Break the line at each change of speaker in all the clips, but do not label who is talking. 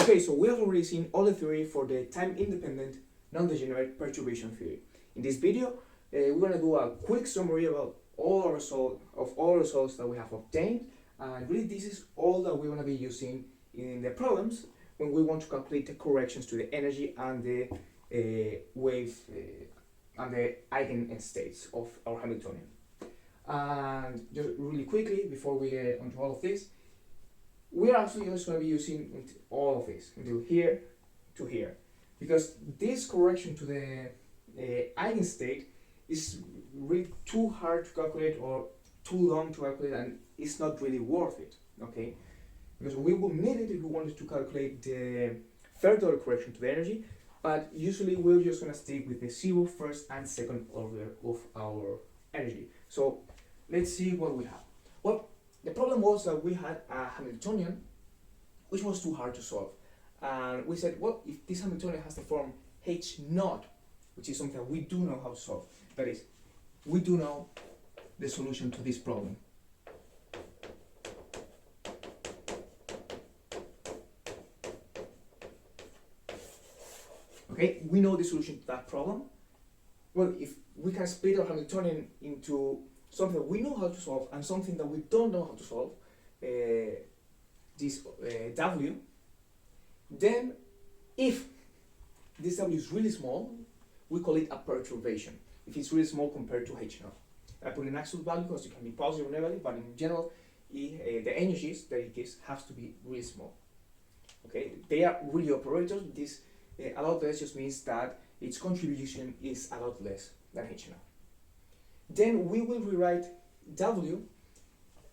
Okay, so we have already seen all the theory for the time-independent, non-degenerate perturbation theory. In this video, we're going to do a quick summary about all results that we have obtained, and really this is all that we're going to be using in the problems when we want to calculate the corrections to the energy and the wave and the eigenstates of our Hamiltonian. And just really quickly, before we get onto all of this, we are actually just going to be using all of this until here to here, because this correction to the eigenstate is really too hard to calculate or too long to calculate, and it's not really worth it, okay? Because we will need it if we wanted to calculate the third order correction to the energy, but usually we're just going to stick with the 0, first and second order of our energy. So let's see what we have. Well, the problem was that we had a Hamiltonian which was too hard to solve. And we said, well, if this Hamiltonian has the form H naught, which is something we do know how to solve, that is, we do know the solution to this problem. Okay, we know the solution to that problem. Well, if we can split our Hamiltonian into something we know how to solve and something that we don't know how to solve, this W, then if this W is really small, we call it a perturbation. If it's really small compared to H naught. I put an absolute value because it can be positive or negative, but in general, the energies that it gives have to be really small. Okay, they are really operators. This a lot less just means that its contribution is a lot less than H naught. Then we will rewrite W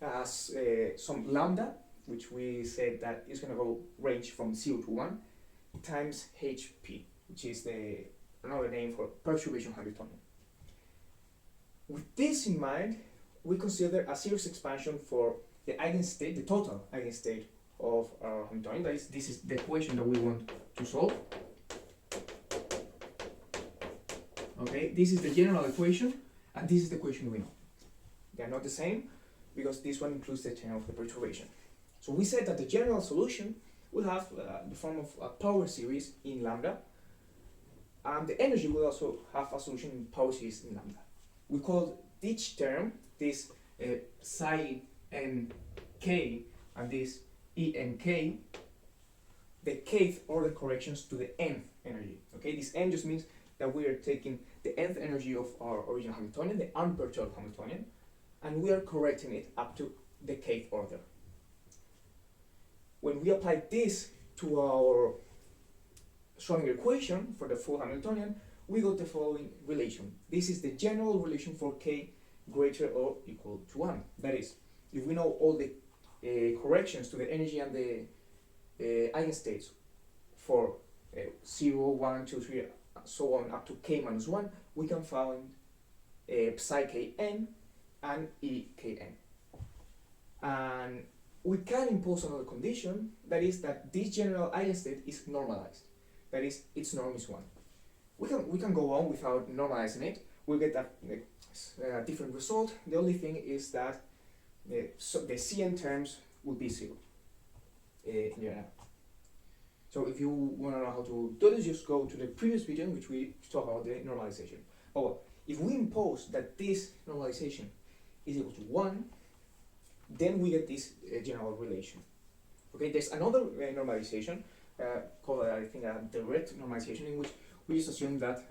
as some lambda, which we said that is going to go range from 0 to 1, times HP, which is another name for perturbation Hamiltonian. With this in mind, we consider a series expansion for the eigenstate, the total eigenstate of our Hamiltonian. That is, this is the equation that we want to solve. Okay, this is the general equation, and this is the equation we know. They are not the same because this one includes the term of the perturbation. So we said that the general solution will have the form of a power series in lambda, and the energy will also have a solution in power series in lambda. We call each term, this psi n k and this e n k, the kth order corrections to the nth energy. Okay, this n just means that we are taking the nth energy of our original Hamiltonian, the unperturbed Hamiltonian, and we are correcting it up to the kth order. When we apply this to our Schrödinger equation for the full Hamiltonian, we got the following relation. This is the general relation for k greater or equal to 1. That is, if we know all the corrections to the energy and the eigenstates for 0, 1, 2, 3, so on up to k minus 1, we can find psi kn and e kn. And we can impose another condition, that is that this general eigenstate is normalized. That is, its norm is 1. We can go on without normalizing it. We'll get a different result. The only thing is that the Cn terms will be 0 in general. So if you want to know how to do this, just go to the previous video in which we talk about the normalization. Oh well, if we impose that this normalization is equal to 1, then we get this general relation. Okay, there's another normalization called, I think, a direct normalization, in which we just assume that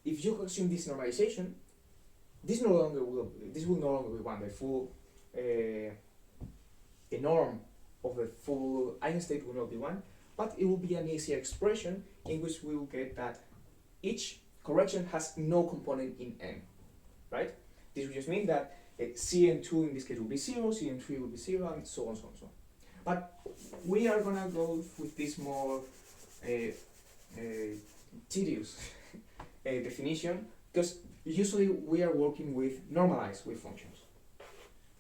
if you assume this normalization, this will no longer be 1. The full the norm of the full eigenstate will not be 1, but it will be an easier expression in which we will get that each correction has no component in n, right? This will just mean that Cn2 in this case will be 0, Cn3 will be 0, and so on, so on, so on. But we are going to go with this more tedious definition, because usually we are working with normalized wave functions.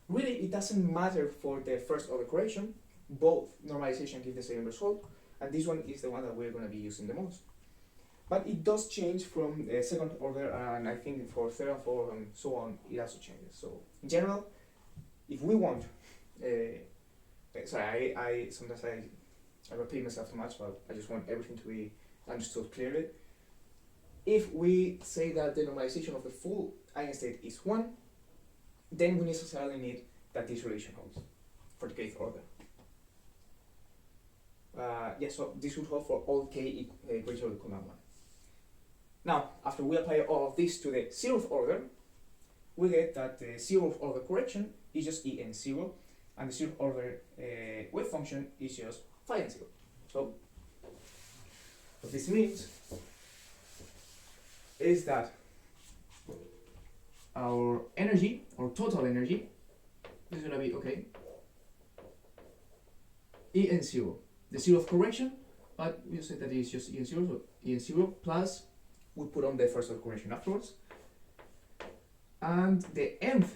Really, it doesn't matter for the first order correction. Both normalization give the same result, and this one is the one that we're going to be using the most. But it does change from second order, and I think for third and fourth and so on, it also changes. So in general, if we want, sorry, I sometimes I repeat myself too much, but I just want everything to be understood clearly. If we say that the normalization of the full eigenstate is 1, then we necessarily need that this relation holds for the kth order. So this would hold for all k greater or equal than 1. Now, after we apply all of this to the 0th order, we get that the 0th order correction is just en0, and the 0th order wave function is just phi n0. So, what this means is that our energy, or total energy, is going to be, okay, en0, the 0th correction, but we say that it's just en0, so en0 plus, we put on the first order correction afterwards, and the nth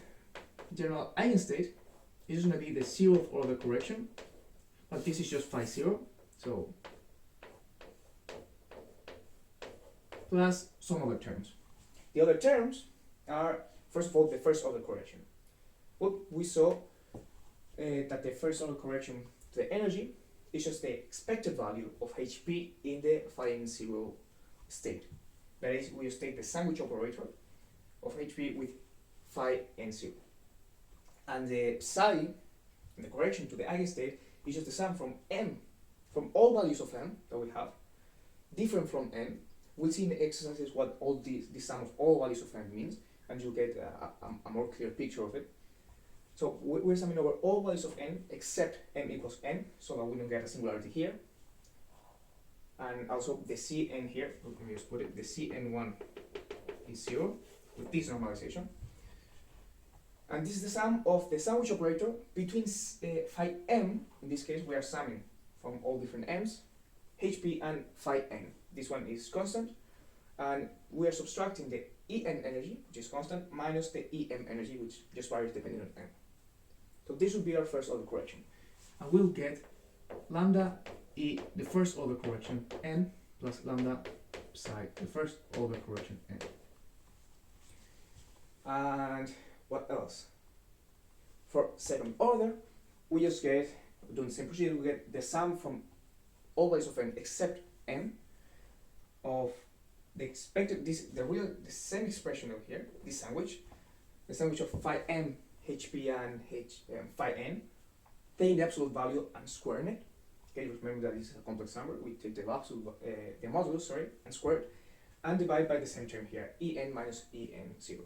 general eigenstate is going to be the 0th order correction, but this is just phi 0, so plus some other terms. The other terms are, first of all, the first order correction. What we saw that the first order correction to the energy is just the expected value of hp in the phi n0 state. That is, we just take the sandwich operator of hp with phi n0. And the psi, in the correction to the eigenstate, is just the sum from m, from all values of m that we have, different from m. We'll see in the exercises what all the sum of all values of m means, and you'll get a more clear picture of it. So we're summing over all values of n except m equals n, so that we don't get a singularity here. And also the Cn here, let me just put it, the Cn1 is 0 with this normalization. And this is the sum of the sandwich operator between phi m, in this case we are summing from all different m's, hp and phi n. This one is constant, and we are subtracting the En energy, which is constant, minus the Em energy, which just varies depending on m. So this would be our first order correction. And we'll get lambda E, the first order correction, n, plus lambda psi, the first order correction, n. And what else? For second order, we just get, doing the same procedure, we get the sum from all values of n except n of the expected, the same expression over here, this sandwich, the sandwich of phi m, hp and phi n, taking the absolute value and squaring it. Okay, remember that this is a complex number. We take the absolute, the modulus, sorry, and square it, and divide by the same term here, En minus En0.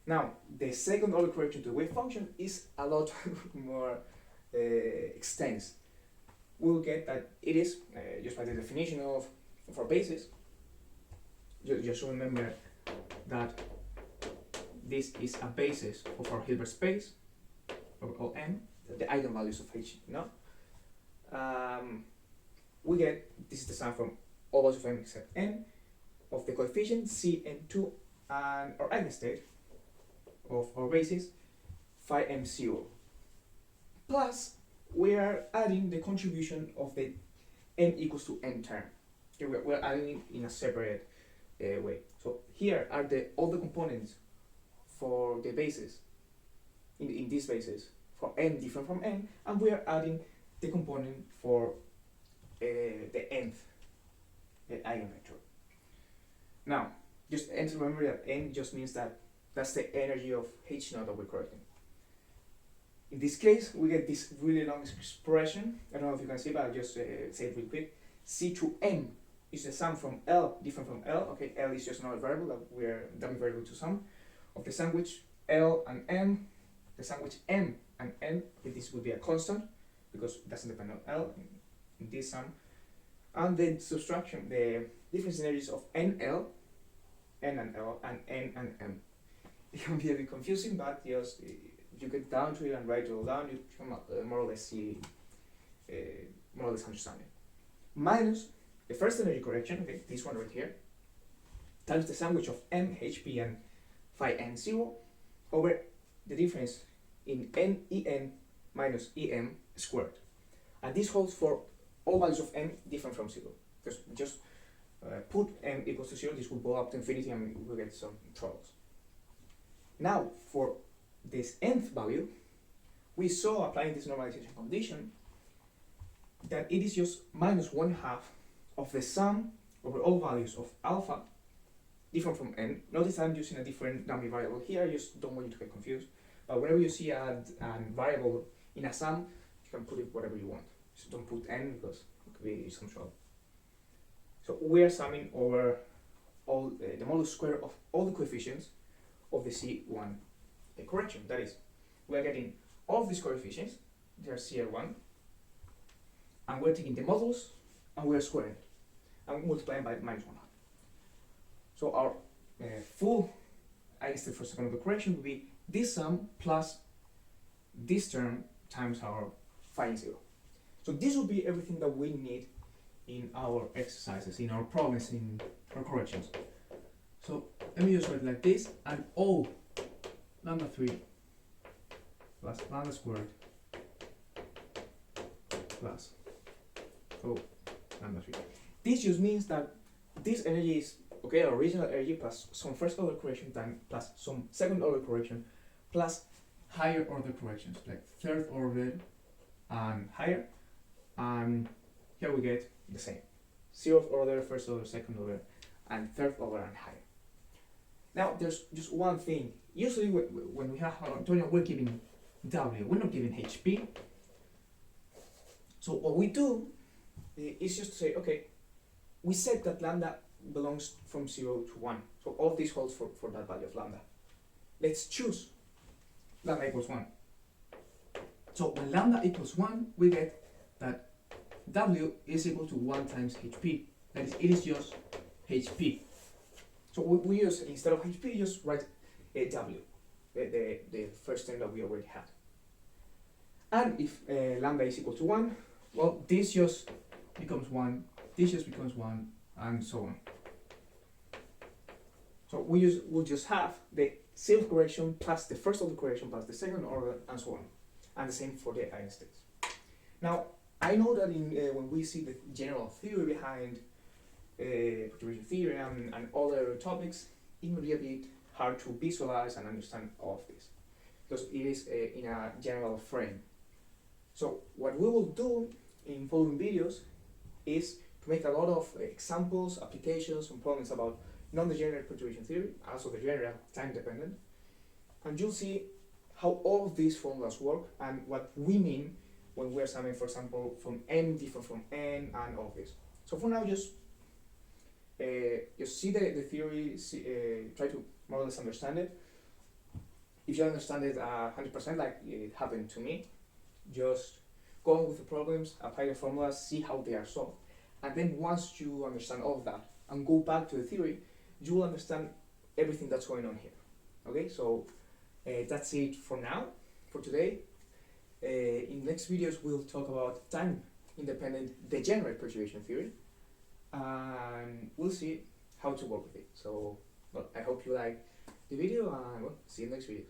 Now, the second order correction to the wave function is a lot more extensive. We'll get that it is, just by the definition of our basis, just remember that this is a basis of our Hilbert space, or M, the eigenvalues of H, no? We get, this is the sum from all values of M except N, of the coefficient Cn2 and our eigenstate of our basis, phi m0. Plus, we are adding the contribution of the n equals to n term. Okay, we're adding it in a separate way. So here are all the components for the basis, in this basis, for n different from n, and we are adding the component for the nth eigenvector. Now, just remember that n just means that that's the energy of h naught that we're correcting. In this case, we get this really long expression. I don't know if you can see, but I'll just say it real quick. C to n is the sum from L, different from L. Okay, L is just another variable that we're dummy variable to sum of the sandwich L and M, the sandwich M and N. Okay, this would be a constant because it doesn't depend on L in this sum. And then subtraction, the difference in energies of NL, N and L, and N and M. It can be a bit confusing, but just if you get down to it and write it all down, you can more or less see, more or less understand it. Minus the first energy correction, okay, this one right here, times the sandwich of M, HP, and phi n0 over the difference in n En minus Em squared. And this holds for all values of n different from 0. Because just put m equals to 0, this will go up to infinity and we'll get some troubles. Now, for this nth value, we saw applying this normalization condition that it is just minus 1/2 of the sum over all values of alpha different from n. Notice I'm using a different dummy variable here, I just don't want you to get confused. But whenever you see a variable in a sum, you can put it whatever you want. So don't put n because it could be some trouble. So we are summing over all the modulus square of all the coefficients of the C1 correction. That is, we are getting all of these coefficients, they are CR1, and we're taking the modulus and we're squaring it and multiplying by minus 1/2. So our full eigenstate for second order correction would be this sum plus this term times our phi 0. So this will be everything that we need in our exercises, in our problems, in our corrections. So let me just write it like this, and O lambda 3 plus lambda squared plus O lambda 3. This just means that this energy is okay, our original energy plus some first order correction time plus some second order correction plus higher order corrections like third order and higher, and here we get the same 0th order, first order, second order, and third order and higher. Now there's just one thing. Usually when we have Antonio, we're giving W, we're not giving HP. So what we do is just to say, okay, we said that lambda belongs from 0 to 1. So all of this holds for that value of lambda. Let's choose lambda equals 1. So when lambda equals 1, we get that W is equal to 1 times HP. That is, it is just HP. So we use, instead of HP, just write W, the first term that we already had. And if lambda is equal to 1, well, this just becomes 1, this just becomes 1, and so on. So we'll just have the 0th correction plus the first order correction plus the second order, and so on. And the same for the eigenstates. Now, I know that when we see the general theory behind perturbation theory and other topics, it may be a bit hard to visualize and understand all of this, because it is in a general frame. So what we will do in following videos is to make a lot of examples, applications, and problems about non-degenerate perturbation theory, also the general time-dependent, and you'll see how all of these formulas work and what we mean when we're summing, for example, from n different from n and all of this. So for now, just see the theory, try to more or less understand it. If you understand it 100%, like it happened to me, just go on with the problems, apply the formulas, see how they are solved. And then once you understand all of that and go back to the theory, you will understand everything that's going on here. Okay, so that's it for now, for today. In next videos, we'll talk about time-independent degenerate perturbation theory, and we'll see how to work with it. So, well, I hope you like the video, and well, see you in next videos.